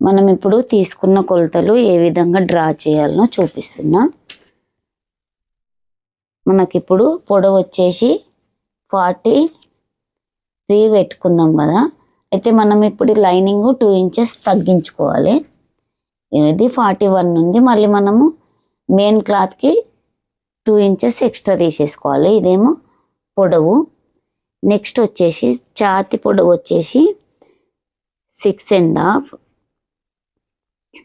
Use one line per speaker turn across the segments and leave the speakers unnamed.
మనం ఇప్పుడు తీసుకున్న కొలతలు ఏ విధంగా డ్రా చేయాలనో చూపిస్తున్నా. మనకిప్పుడు పొడవు వచ్చేసి 43 పెట్టుకుందాం కదా. అయితే మనం ఇప్పుడు లైనింగ్ 2 ఇంచెస్ తగ్గించుకోవాలి. ఇది 41 ఉంది. మళ్ళీ మనము మెయిన్ క్లాత్కి 2 ఇంచెస్ ఎక్స్ట్రా తీసేసుకోవాలి. ఇదేమో పొడవు. నెక్స్ట్ వచ్చేసి ఛాతి పొడవు వచ్చేసి 6.5.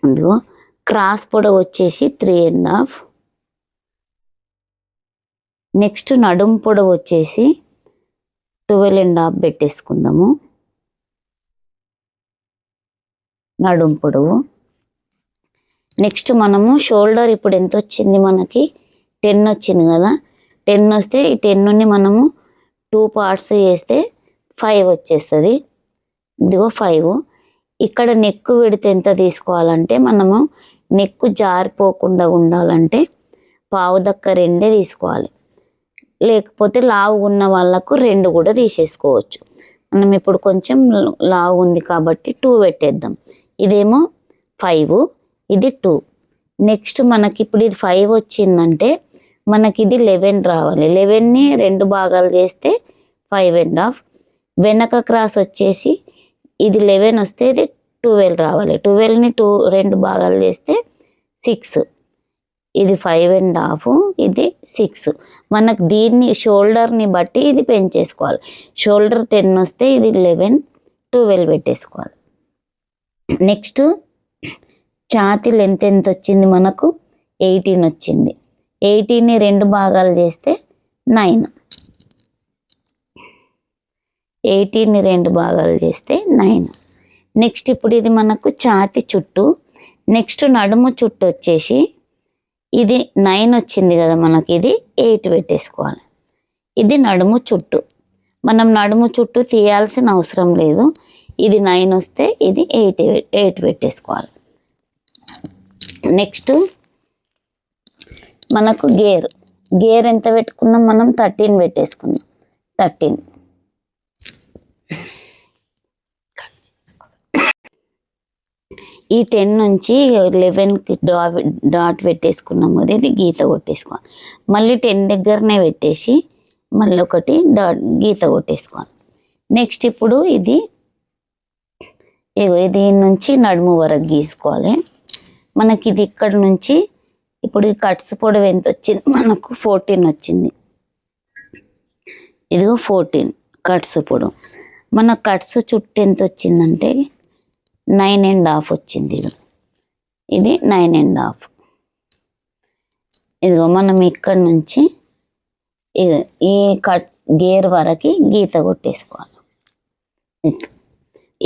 అందులో క్రాస్ పొడవు వచ్చేసి 3.5. నెక్స్ట్ నడుం పొడవు వచ్చేసి 12.5 పెట్టేసుకుందాము. నడుం పొడవు. నెక్స్ట్ మనము షోల్డర్ ఇప్పుడు ఎంత వచ్చింది, మనకి 10 వచ్చింది కదా. 10 వస్తే ఈ 10ని మనము 2 పార్ట్స్ చేస్తే 5 వచ్చేస్తుంది. ఇదిగో 5. ఇక్కడ నెక్ విడత ఎంత తీసుకోవాలంటే మనము నెక్ జారిపోకుండా ఉండాలంటే 1/2 తీసుకోవాలి. లేకపోతే లావు ఉన్న వాళ్ళకు 2 కూడా తీసేసుకోవచ్చు. మనం ఇప్పుడు కొంచెం లావు ఉంది కాబట్టి 2 పెట్టేద్దాం. ఇదేమో 5, ఇది 2. నెక్స్ట్ మనకి ఇప్పుడు ఇది 5 వచ్చిందంటే మనకి ఇది 11 రావాలి. 11ని 2 భాగాలు చేస్తే 5.5. వెనక క్రాస్ వచ్చేసి ఇది 11 వస్తే ఇది 12 రావాలి. 12ని 2 భాగాలు చేస్తే 6. ఇది 5.5, ఇది 6. మనకు దీన్ని షోల్డర్ని బట్టి ఇది పెంచేసుకోవాలి. షోల్డర్ 10 వస్తే ఇది 11, 12 పెట్టేసుకోవాలి. నెక్స్ట్ ఛాతీ లెంత్ ఎంత వచ్చింది, మనకు 18 వచ్చింది. 18ని 2 భాగాలు చేస్తే 9. 18ని 2 భాగాలు చేస్తే 9. నెక్స్ట్ ఇప్పుడు ఇది మనకు ఛాతీ చుట్టూ. నెక్స్ట్ నడుము చుట్టూ వచ్చేసి ఇది 9 వచ్చింది కదా మనకి, ఇది 8 పెట్టేసుకోవాలి. ఇది నడుము చుట్టూ. మనం నడుము చుట్టూ తీయాల్సిన అవసరం లేదు. ఇది 9 వస్తే ఇది 8 పెట్టేసుకోవాలి. నెక్స్ట్ మనకు గేర్ ఎంత పెట్టుకున్నాం మనం, 13 పెట్టేసుకుందాం. 13. ఈ 10 నుంచి 11కి డాట్ పెట్టేసుకున్నాం కదా, ఇది గీత కొట్టేసుకోవాలి. మళ్ళీ 10 దగ్గరనే పెట్టేసి మళ్ళీ ఒకటి గీత కొట్టేసుకోవాలి. నెక్స్ట్ ఇప్పుడు ఇది దీని నుంచి నడుము వరకు గీసుకోవాలి. మనకి ఇది ఇక్కడ నుంచి ఇప్పుడు ఈ కట్స్ పొడవు ఎంత వచ్చింది, మనకు 14 వచ్చింది. ఇదిగో 14 కట్స్ పొడవు. మన కట్స్ చుట్టూ ఎంత వచ్చిందంటే 9.5 వచ్చింది. ఇది 9.5. ఇదిగో మనం ఇక్కడ నుంచి ఈ గేర్ వరకు గీత కొట్టేసుకోవాలి.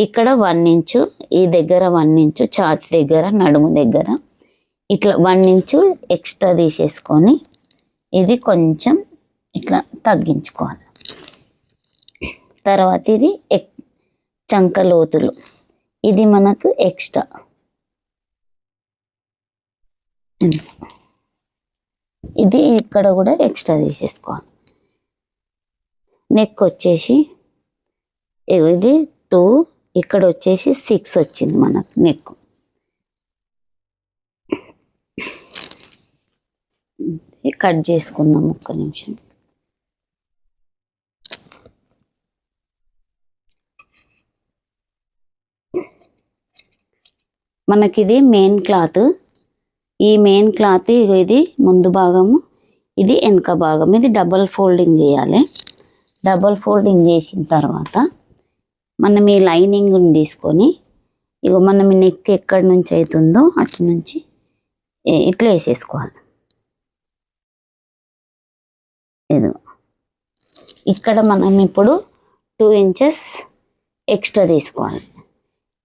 ఇక్కడ 1 ఇంచు, ఈ దగ్గర 1 ఇంచు, ఛాతీ దగ్గర, నడుము దగ్గర ఇట్లా 1 ఇంచు ఎక్స్ట్రా తీసేసుకొని ఇది కొంచెం ఇట్లా తగ్గించుకోవాలి. తర్వాత ఇది చంక లోతులు, ఇది మనకు ఎక్స్ట్రా. ఇది ఇక్కడ కూడా ఎక్స్ట్రా తీసేసుకోవాలి. నెక్ వచ్చేసి ఇది 2, ఇక్కడ వచ్చేసి 6 వచ్చింది మనకు నెక్. కట్ చేసుకుందాం ఒక్క నిమిషం. మనకిది మెయిన్ క్లాత్. ఈ మెయిన్ క్లాత్ ఇది ముందు భాగము, ఇది వెనక భాగం. ఇది డబల్ ఫోల్డింగ్ చేయాలి. డబల్ ఫోల్డింగ్ చేసిన తర్వాత మనం ఈ లైనింగ్ని తీసుకొని మనం నెక్ ఎక్కడి నుంచి అవుతుందో అటు నుంచి ఇట్లా వేసేసుకోవాలి. ఇది ఇక్కడ మనం ఇప్పుడు 2 ఇంచెస్ ఎక్స్ట్రా తీసుకోవాలి.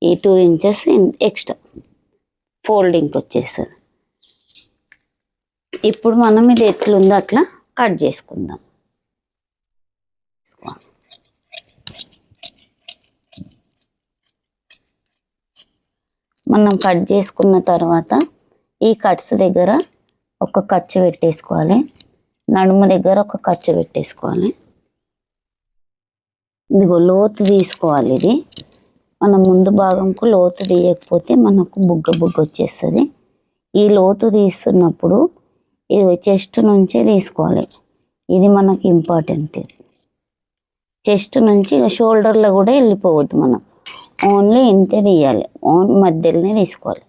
ఈ 2 ఇంచెస్ ఎక్స్ట్రా ఫోల్డింగ్కి వచ్చేస్తుంది. ఇప్పుడు మనం ఇది ఎట్లుందో అట్లా కట్ చేసుకుందాం. మనం కట్ చేసుకున్న తర్వాత ఈ కట్స్ దగ్గర ఒక ఖర్చు పెట్టేసుకోవాలి. నడుము దగ్గర ఒక ఖర్చు పెట్టేసుకోవాలి. ఇదిగో లోతు తీసుకోవాలి. ఇది మనం ముందు భాగంకు లోతు తీయకపోతే మనకు బుగ్గ వచ్చేస్తుంది. ఈ లోతు తీస్తున్నప్పుడు ఇది చెస్ట్ నుంచే తీసుకోవాలి. ఇది మనకి ఇంపార్టెంట్. చెస్ట్ నుంచి షోల్డర్లో కూడా వెళ్ళిపోవద్దు, మనం ఓన్లీ ఇంతే తీయాలి, మధ్యలోనే తీసుకోవాలి.